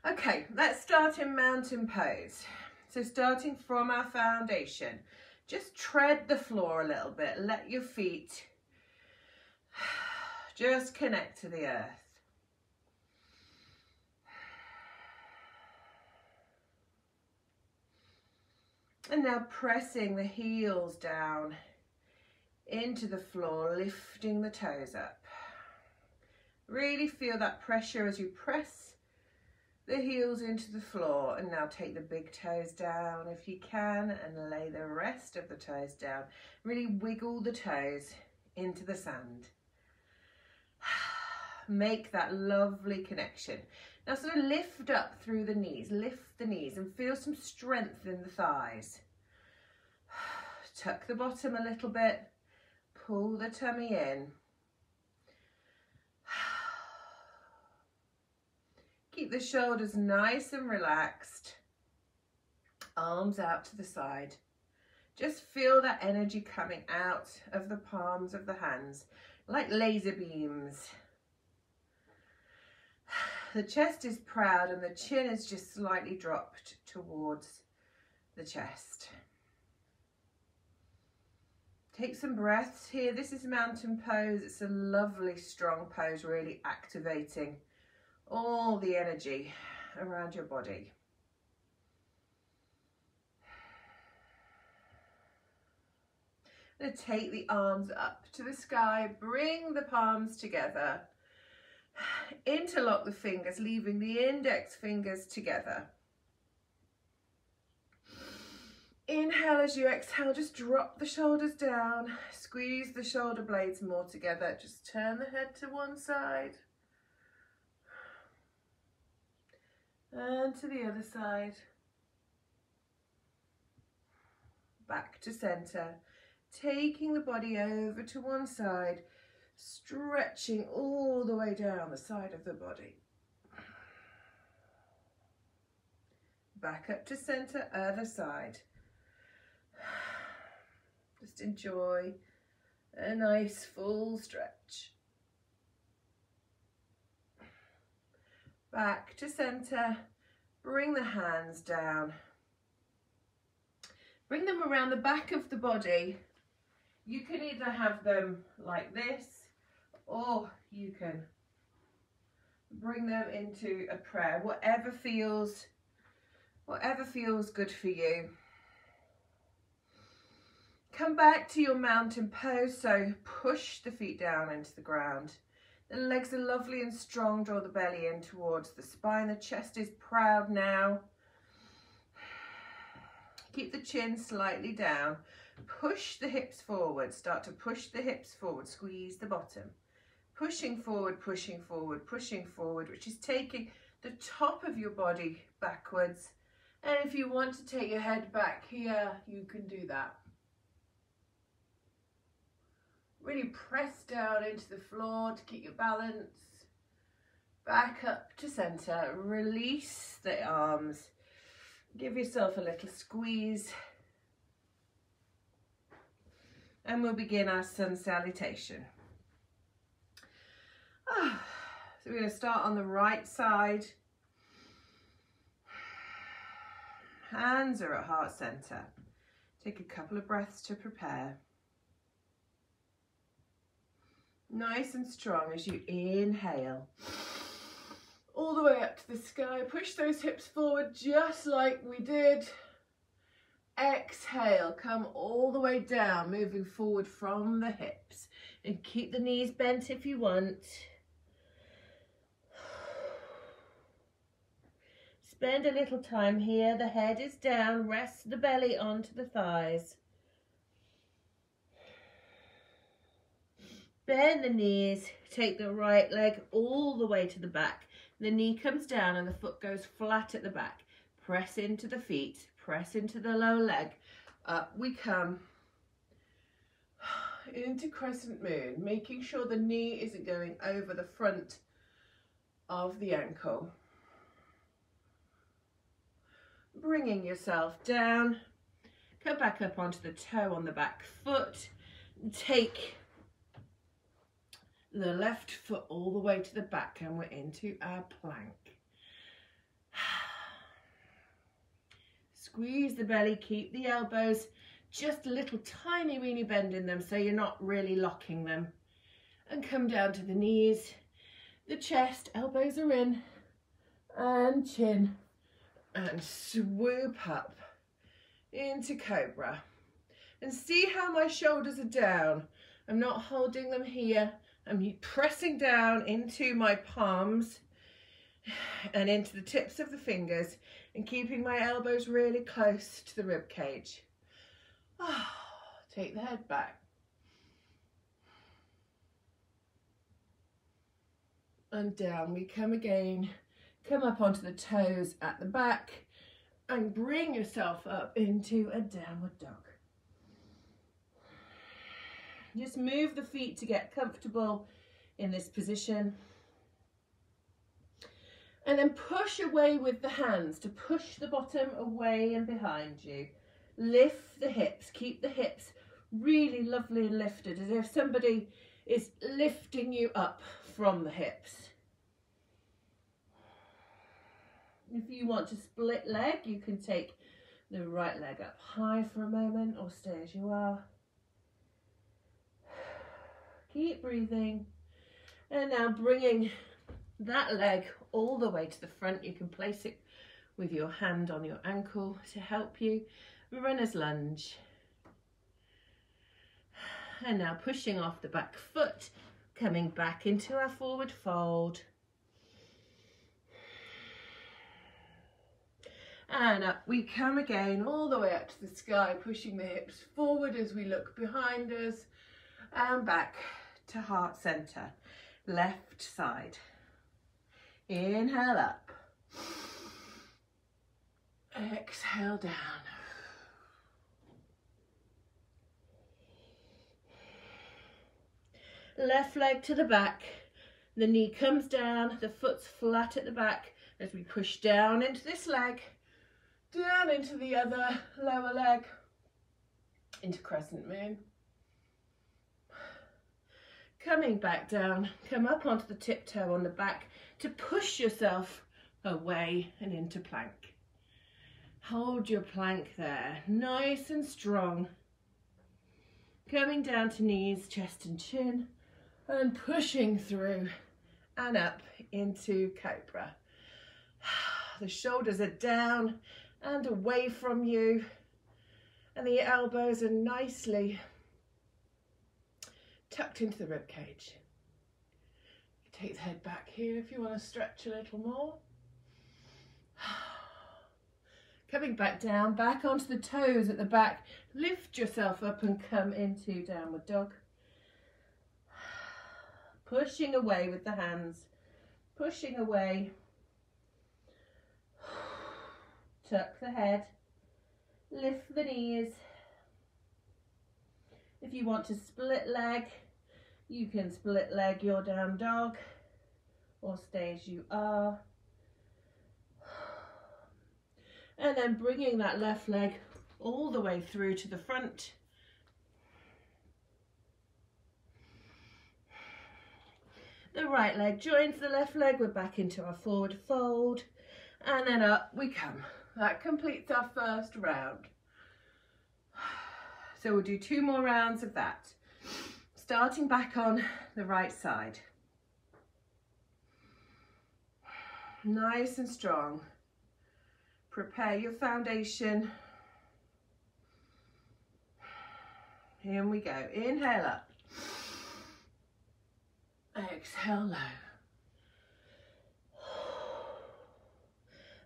Okay, let's start in mountain pose. So starting from our foundation, just tread the floor a little bit. Let your feet just connect to the earth. And now pressing the heels down into the floor, lifting the toes up. Really feel that pressure as you press the heels into the floor, and now take the big toes down if you can and lay the rest of the toes down. Really wiggle the toes into the sand. Make that lovely connection. Now sort of lift up through the knees, lift the knees and feel some strength in the thighs. Tuck the bottom a little bit, pull the tummy in. Keep the shoulders nice and relaxed. Arms out to the side. Just feel that energy coming out of the palms of the hands like laser beams. The chest is proud and the chin is just slightly dropped towards the chest. Take some breaths here. This is mountain pose. It's a lovely strong pose, really activating all the energy around your body. I'm going to take the arms up to the sky, bring the palms together, interlock the fingers, leaving the index fingers together. Inhale as you exhale, just drop the shoulders down, squeeze the shoulder blades more together, just turn the head to one side. And to the other side. Back to center. Taking the body over to one side, stretching all the way down the side of the body. Back up to center, other side. Just enjoy a nice full stretch. Back to center, bring the hands down. Bring them around the back of the body. You can either have them like this, or you can bring them into a prayer, whatever feels good for you. Come back to your mountain pose, so push the feet down into the ground. The legs are lovely and strong, draw the belly in towards the spine. The chest is proud now. Keep the chin slightly down. Push the hips forward. Start to push the hips forward. Squeeze the bottom. Pushing forward, pushing forward, pushing forward, which is taking the top of your body backwards. And if you want to take your head back here, you can do that. Really press down into the floor to keep your balance. Back up to center. Release the arms. Give yourself a little squeeze. And we'll begin our sun salutation. So we're going to start on the right side. Hands are at heart center. Take a couple of breaths to prepare. Nice and strong as you inhale. All the way up to the sky. Push those hips forward just like we did. Exhale, come all the way down, moving forward from the hips. And keep the knees bent if you want. Spend a little time here. The head is down. Rest the belly onto the thighs. Bend the knees. Take the right leg all the way to the back. The knee comes down and the foot goes flat at the back. Press into the feet. Press into the lower leg. Up we come. Into crescent moon. Making sure the knee isn't going over the front of the ankle. Bringing yourself down. Come back up onto the toe on the back foot. Take the left foot all the way to the back and we're into our plank. Squeeze the belly, keep the elbows just a little tiny weeny bend in them so you're not really locking them. And come down to the knees, the chest, elbows are in, and chin, and swoop up into cobra. And see how my shoulders are down. I'm not holding them here. I'm pressing down into my palms and into the tips of the fingers and keeping my elbows really close to the rib cage. Take the head back. And down we come again. Come up onto the toes at the back and bring yourself up into a downward dog. Just move the feet to get comfortable in this position. And then push away with the hands to push the bottom away and behind you. Lift the hips, keep the hips really lovely and lifted, as if somebody is lifting you up from the hips. If you want to split leg, you can take the right leg up high for a moment or stay as you are. Keep breathing. And now bringing that leg all the way to the front. You can place it with your hand on your ankle to help you. Runner's lunge. And now pushing off the back foot, coming back into our forward fold. And up we come again, all the way up to the sky, pushing the hips forward as we look behind us, and back to heart center, left side. Inhale up. Exhale down. Left leg to the back, the knee comes down, the foot's flat at the back as we push down into this leg, down into the other lower leg, into crescent moon. Coming back down, come up onto the tiptoe on the back to push yourself away and into plank. Hold your plank there, nice and strong. Coming down to knees, chest and chin, and pushing through and up into cobra. The shoulders are down and away from you, and the elbows are nicely tucked into the rib cage. Take the head back here if you want to stretch a little more. Coming back down, back onto the toes at the back. Lift yourself up and come into downward dog. Pushing away with the hands. Pushing away. Tuck the head. Lift the knees. If you want to split leg, you can split leg your down dog or stay as you are. And then bringing that left leg all the way through to the front. The right leg joins the left leg, we're back into our forward fold, and then up we come. That completes our first round. So we'll do 2 more rounds of that. Starting back on the right side. Nice and strong. Prepare your foundation. Here we go. Inhale up. Exhale low.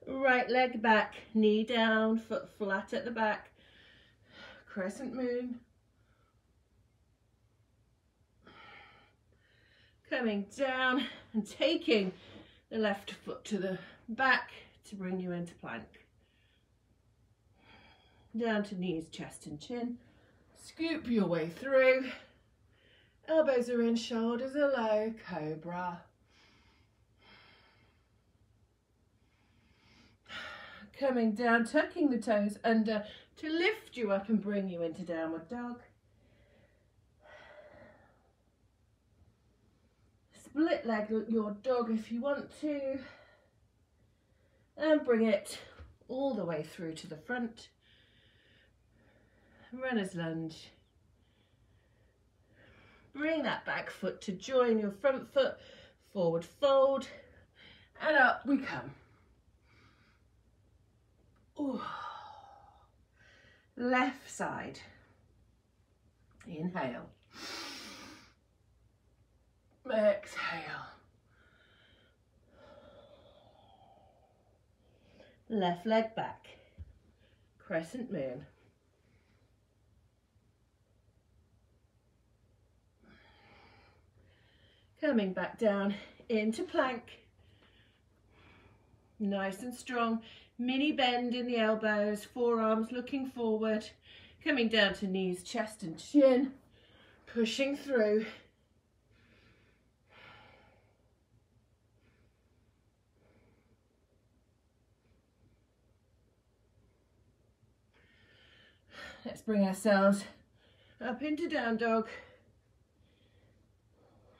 Right leg back, knee down, foot flat at the back. Crescent moon. Coming down and taking the left foot to the back to bring you into plank. Down to knees, chest and chin. Scoop your way through. Elbows are in, shoulders are low, cobra. Coming down, tucking the toes under to lift you up and bring you into downward dog. Split leg your dog if you want to. and bring it all the way through to the front. Runner's lunge. Bring that back foot to join your front foot, forward fold, and up we come. Ooh. Left side. Inhale. Exhale. Left leg back. Crescent moon. Coming back down into plank. Nice and strong. Mini bend in the elbows, forearms looking forward. Coming down to knees, chest and chin. Pushing through. Let's bring ourselves up into down dog.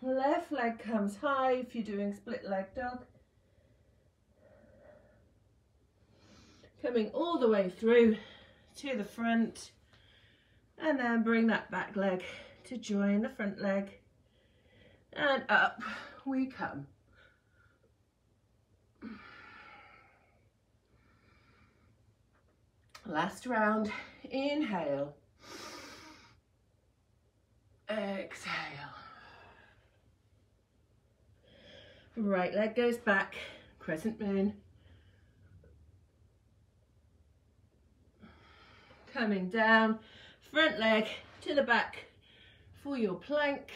Left leg comes high if you're doing split leg dog. Coming all the way through to the front, and then bring that back leg to join the front leg, and up we come. Last round. Inhale. Exhale. Right leg goes back, crescent moon. Coming down, front leg to the back for your plank.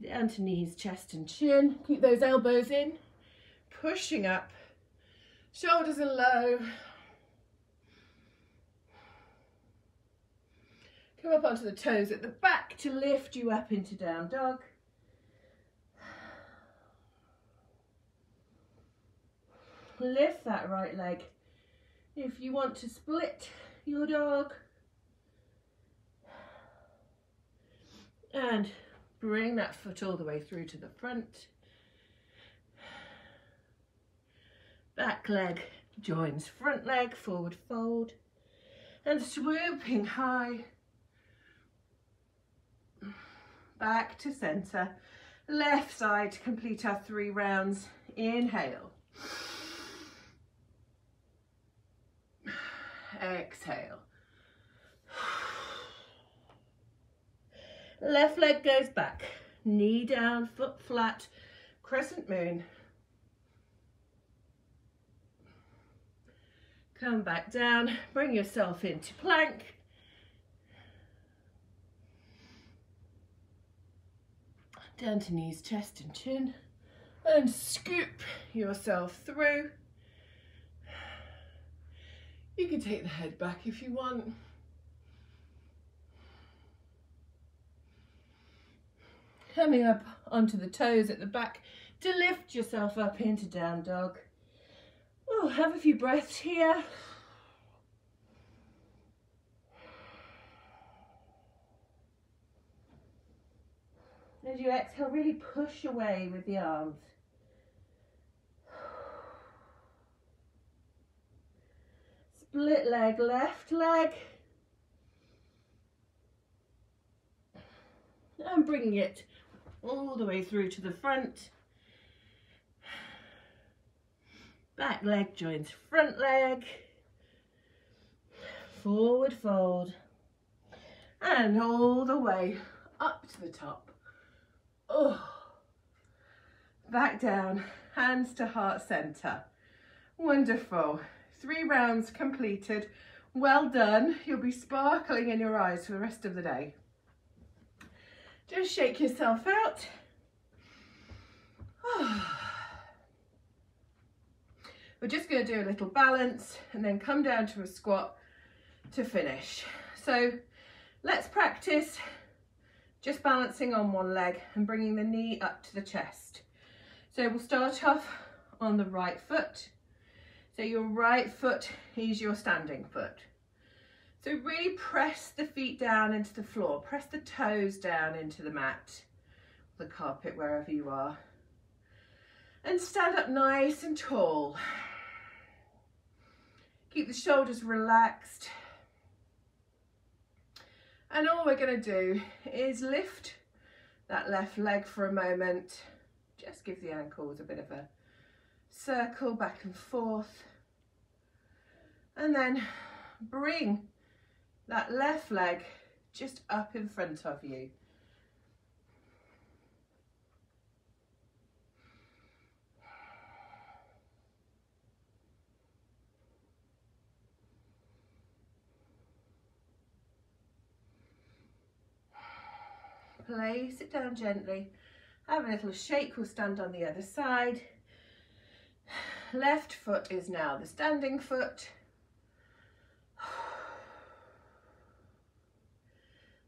Down to knees, chest and chin. Keep those elbows in. Pushing up, shoulders are low. Come up onto the toes at the back to lift you up into down dog. Lift that right leg. If you want to split your dog. And bring that foot all the way through to the front. Back leg joins front leg, forward fold. And swooping high. Back to centre. Left side to complete our 3 rounds. Inhale. Exhale. Left leg goes back, knee down, foot flat, crescent moon. Come back down, bring yourself into plank. Down to knees, chest and chin, and scoop yourself through. You can take the head back if you want. Coming up onto the toes at the back to lift yourself up into down dog. Oh, have a few breaths here. As you exhale, really push away with the arms. Split leg, left leg. And bringing it all the way through to the front. Back leg joins front leg. Forward fold. And all the way up to the top. Oh. Back down, hands to heart center. Wonderful. 3 rounds completed. Well done. You'll be sparkling in your eyes for the rest of the day. Just shake yourself out. We're just going to do a little balance and then come down to a squat to finish. So let's practice just balancing on one leg and bringing the knee up to the chest. So we'll start off on the right foot. So your right foot is your standing foot. So really press the feet down into the floor, press the toes down into the mat, the carpet, wherever you are. And stand up nice and tall. Keep the shoulders relaxed. And all we're going to do is lift that left leg for a moment. Just give the ankles a bit of a circle back and forth. And then bring that left leg just up in front of you. Place it down gently. Have a little shake. We'll stand on the other side. Left foot is now the standing foot.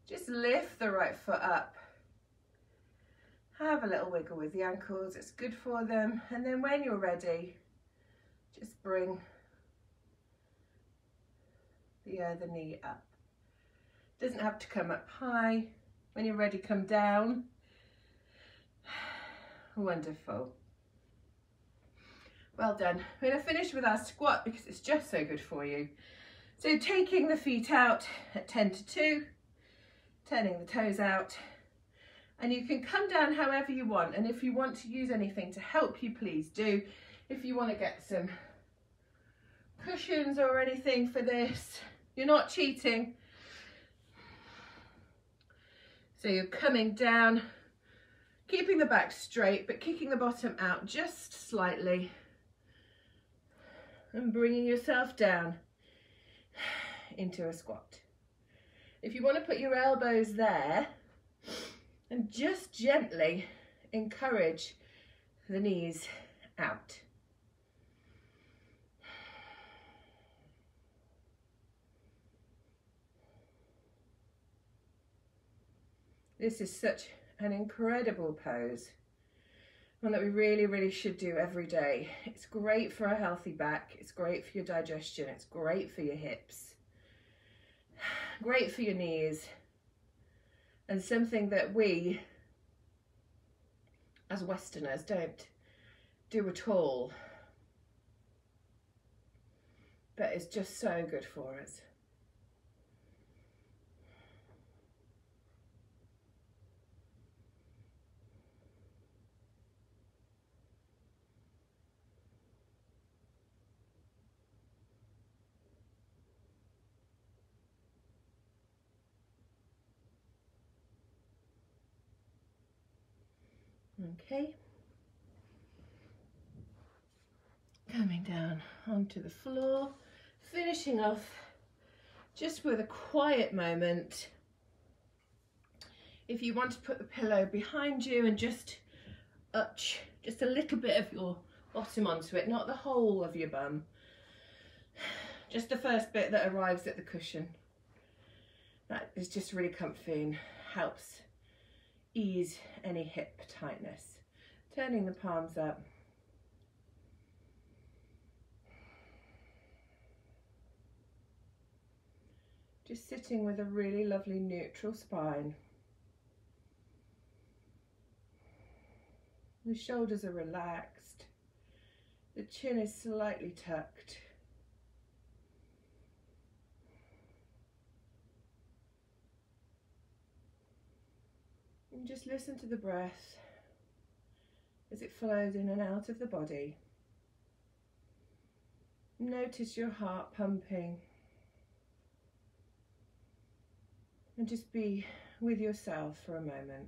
Just lift the right foot up. Have a little wiggle with the ankles. It's good for them. And then when you're ready, just bring the other knee up. Doesn't have to come up high. When you're ready, come down. Wonderful. Well done. We're going to finish with our squat because it's just so good for you. So taking the feet out at 10 to 2, turning the toes out, and you can come down however you want. And if you want to use anything to help you, please do. If you want to get some cushions or anything for this, you're not cheating. So you're coming down, keeping the back straight, but kicking the bottom out just slightly and bringing yourself down into a squat. If you want to put your elbows there and just gently encourage the knees out. This is such an incredible pose, one that we really should do every day. It's great for a healthy back, it's great for your digestion, it's great for your hips, great for your knees, and something that we as Westerners don't do at all, but it's just so good for us. Okay, coming down onto the floor, finishing off just with a quiet moment. If you want to put the pillow behind you and just arch just a little bit of your bottom onto it, not the whole of your bum, just the first bit that arrives at the cushion. That is just really comfy and helps ease any hip tightness. Turning the palms up. Just sitting with a really lovely neutral spine. The shoulders are relaxed. The chin is slightly tucked. And just listen to the breath as it flows in and out of the body. Notice your heart pumping. And just be with yourself for a moment.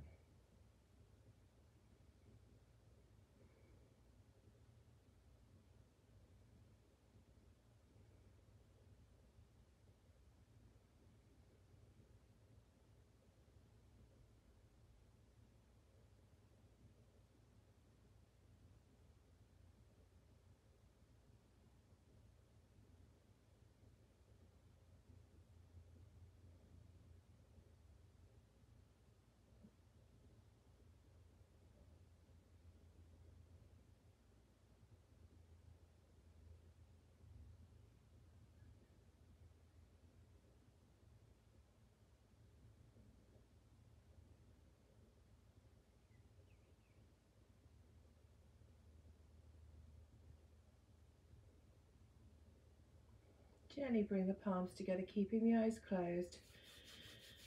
Gently bring the palms together, keeping the eyes closed,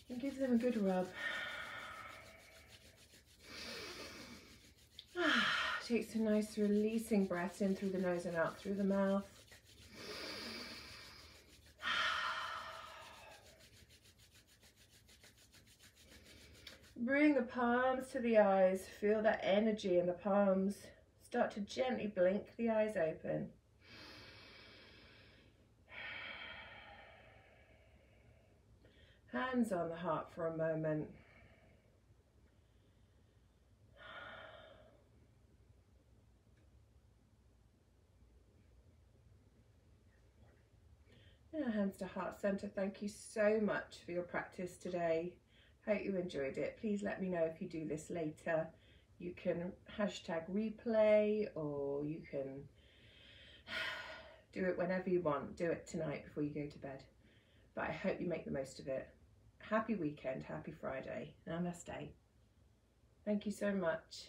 and give them a good rub. Take some nice releasing breaths in through the nose and out through the mouth. Bring the palms to the eyes. Feel that energy in the palms. Start to gently blink the eyes open. Hands on the heart for a moment. Now hands to heart center. Thank you so much for your practice today. Hope you enjoyed it. Please let me know if you do this later. You can hashtag replay, or you can do it whenever you want. Do it tonight before you go to bed. But I hope you make the most of it. Happy weekend, happy Friday. Namaste. Thank you so much.